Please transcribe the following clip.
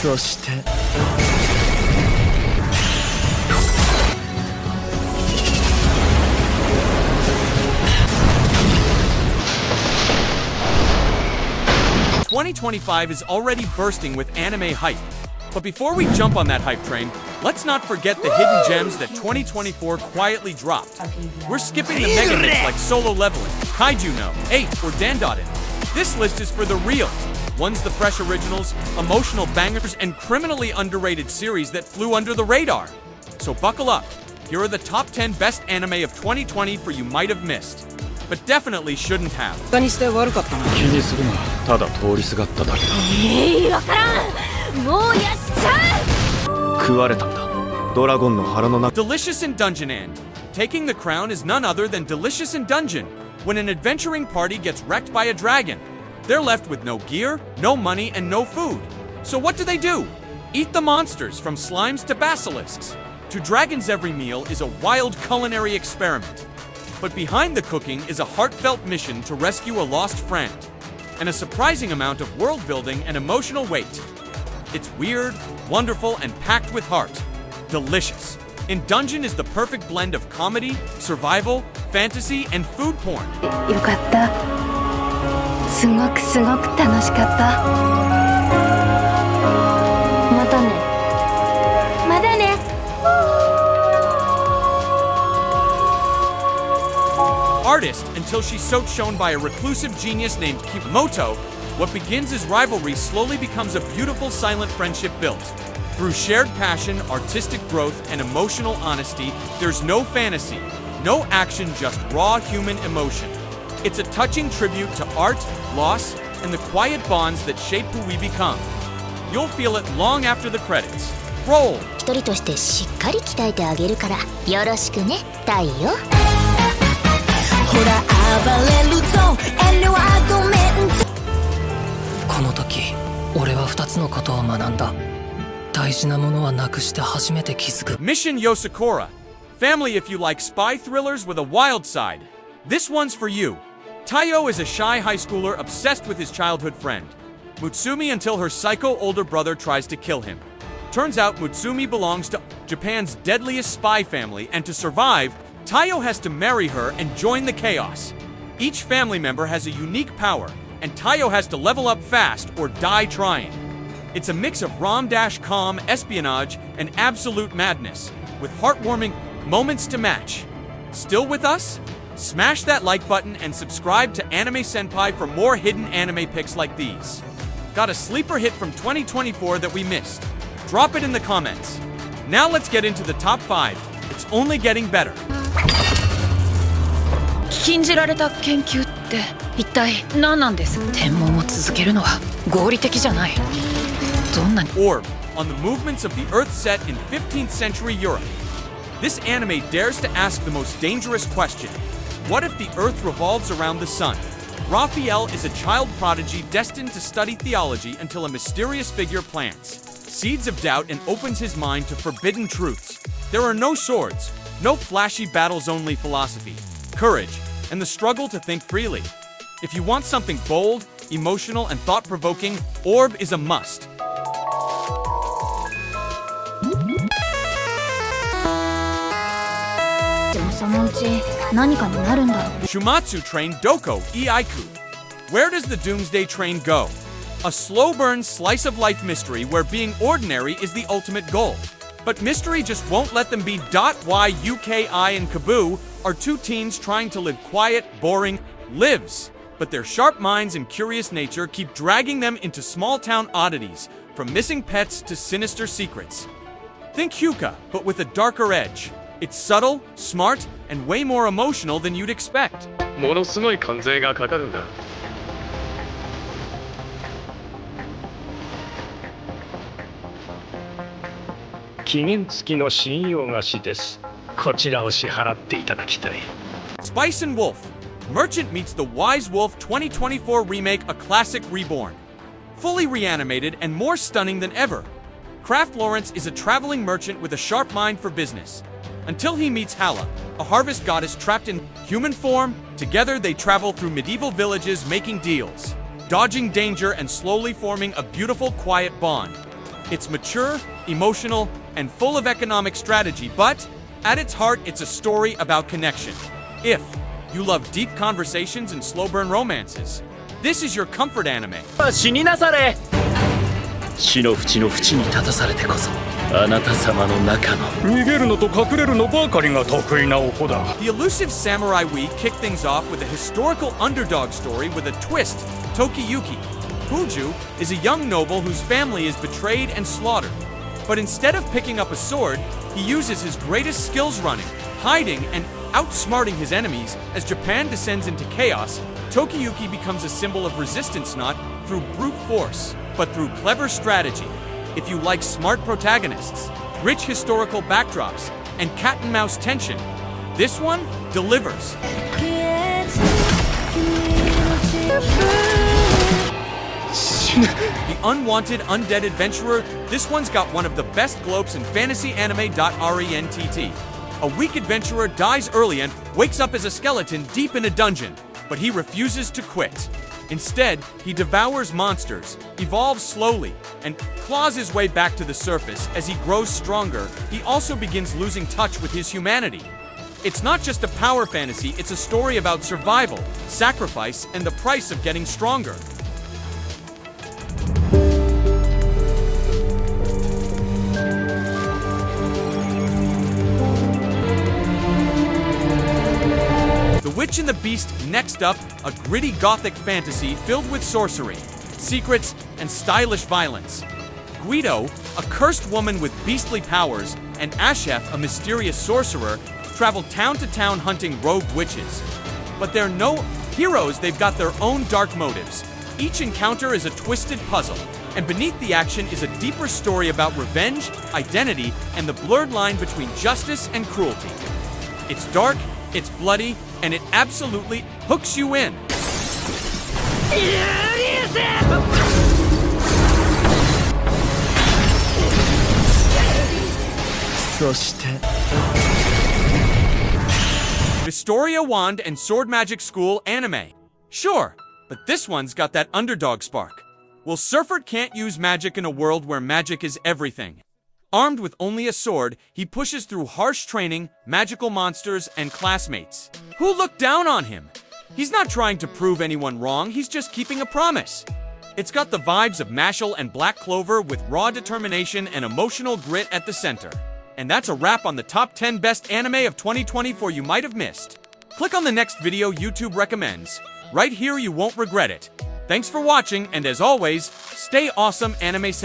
そして2025 is already bursting with anime hype. But before we jump on that hype train, let's not forget the hidden gems that 2024 quietly dropped. We're skipping the mega hits like Solo Leveling, Kaiju no, 8, or Dandadan. This list is for the real ones, the fresh originals, emotional bangers, and criminally underrated series that flew under the radar. So buckle up. Here are the top 10 best anime of 2020 for you might have missed, but definitely shouldn't have. 気にするな。ただ通りすがっただけだ。わからん。もうやっちゃう。食われたんだ。ドラゴンの腹の中。 Delicious in Dungeon and taking the crown is none other than Delicious in Dungeon. When an adventuring party gets wrecked by a dragon, they're left with no gear, no money, and no food. So what do? Eat the monsters, from slimes to basilisks. To dragons every meal is a wild culinary experiment. But behind the cooking is a heartfelt mission to rescue a lost friend, and a surprising amount of world building and emotional weight. It's weird, wonderful, and packed with heart. Delicious. In Dungeon is the perfect blend of comedy, survival, fantasy, and food porn. よかった。すごく楽しかった。またね。まだね。Artist until she's so shown by a reclusive genius named Kimoto, what begins as rivalry slowly becomes a beautiful silent friendship built. Through shared passion, artistic growth, and emotional honesty, there's no fantasy, no action, just raw human emotion. It's a touching tribute to art, loss, and the quiet bonds that shape who we become. You'll feel it long after the credits. Roll! 一人としてしっかり鍛えてあげるからよろしくね、太陽。ほら暴れるぞ、遠慮はごめん。この時、俺は2つのことを学んだ。大事なものはなくして初めて気づく。 Mission Yozakura. Family if you like spy thrillers with a wild side. This one's for you. Taiyo is a shy high schooler obsessed with his childhood friend, Mutsumi, until her psycho older brother tries to kill him. Turns out Mutsumi belongs to Japan's deadliest spy family, and to survive, Taiyo has to marry her and join the chaos. Each family member has a unique power, and Taiyo has to level up fast or die trying. It's a mix of rom-com, espionage, and absolute madness, with heartwarming moments to match. Still with us? Smash that like button and subscribe to Anime Senpai for more hidden anime picks like these. Got a sleeper hit from 2024 that we missed? Drop it in the comments. Now let's get into the top 5. It's only getting better. 禁じられた研究って一体何なんです？天文を続けるのは合理的じゃない。どんなに Orb, on the movements of the Earth set in 15th century Europe. This anime dares to ask the most dangerous question. What if the Earth revolves around the sun? Raphael is a child prodigy destined to study theology until a mysterious figure plants seeds of doubt and opens his mind to forbidden truths. There are no swords, no flashy battles, only philosophy, courage, and the struggle to think freely. If you want something bold, emotional, and thought-provoking, Orb is a must. Shumatsu train Doko Iaiku. Where does the Doomsday Train go? A slow-burn slice-of-life mystery where being ordinary is the ultimate goal. But mystery just won't let them be. Yuki and Kaboo are two teens trying to live quiet, boring lives. But their sharp minds and curious nature keep dragging them into small-town oddities, from missing pets to sinister secrets. Think Hyuka, but with a darker edge. It's subtle, smart, and way more emotional than you'd expect. ものすごい関税がかかるんだ。期限付きの信用貸しです。こちらを支払っていただきたい。Spice and Wolf. Merchant meets the Wise Wolf 2024 remake, a classic reborn. Fully reanimated and more stunning than ever. Kraft Lawrence is a traveling merchant with a sharp mind for business. until he meets Hala, a harvest goddess trapped in human form. Together they travel through medieval villages making deals, dodging danger and slowly forming a beautiful, quiet bond. It's mature, emotional, and full of economic strategy, but at its heart, it's a story about connection. If you love deep conversations and slow-burn romances, this is your comfort anime. 死になされ死の淵の淵に立たされてこそあなた様の中の逃げるのと隠れるのばかりが得意なお子だ The Elusive Samurai week kicked things off with a historical underdog story with a twist. Tokiyuki, Fuju, is a young noble whose family is betrayed and slaughtered. But instead of picking up a sword, he uses his greatest skills running, hiding, and outsmarting his enemies. As Japan descends into chaos, Tokiyuki becomes a symbol of resistance not through brute force, but through clever strategy. If you like smart protagonists, rich historical backdrops, and cat-and-mouse tension, this one delivers. The Unwanted Undead Adventurer, this one's got one of the best globes in fantasyanime.rent. A weak adventurer dies early and wakes up as a skeleton deep in a dungeon, but he refuses to quit. Instead, he devours monsters, evolves slowly, and claws his way back to the surface. As he grows stronger, he also begins losing touch with his humanity. It's not just a power fantasy, it's a story about survival, sacrifice, and the price of getting stronger. The Witch and the Beast next up, a gritty gothic fantasy filled with sorcery, secrets, and stylish violence. Guido, a cursed woman with beastly powers, and Ashef, a mysterious sorcerer, travel town to town hunting rogue witches. But they're no heroes, they've got their own dark motives. Each encounter is a twisted puzzle, and beneath the action is a deeper story about revenge, identity, and the blurred line between justice and cruelty. It's dark, it's bloody, and it absolutely hooks you in. Wistoria Wand and Sword Magic School anime. Sure, but this one's got that underdog spark. Well, Surford can't use magic in a world where magic is everything. Armed with only a sword, he pushes through harsh training, magical monsters, and classmates who look down on him. He's not trying to prove anyone wrong, he's just keeping a promise. It's got the vibes of Mashal and Black Clover with raw determination and emotional grit at the center. And that's a wrap on the top 10 best anime of 2024 you might have missed. Click on the next video YouTube recommends. Right here, you won't regret it. Thanks for watching, and as always, stay awesome, anime.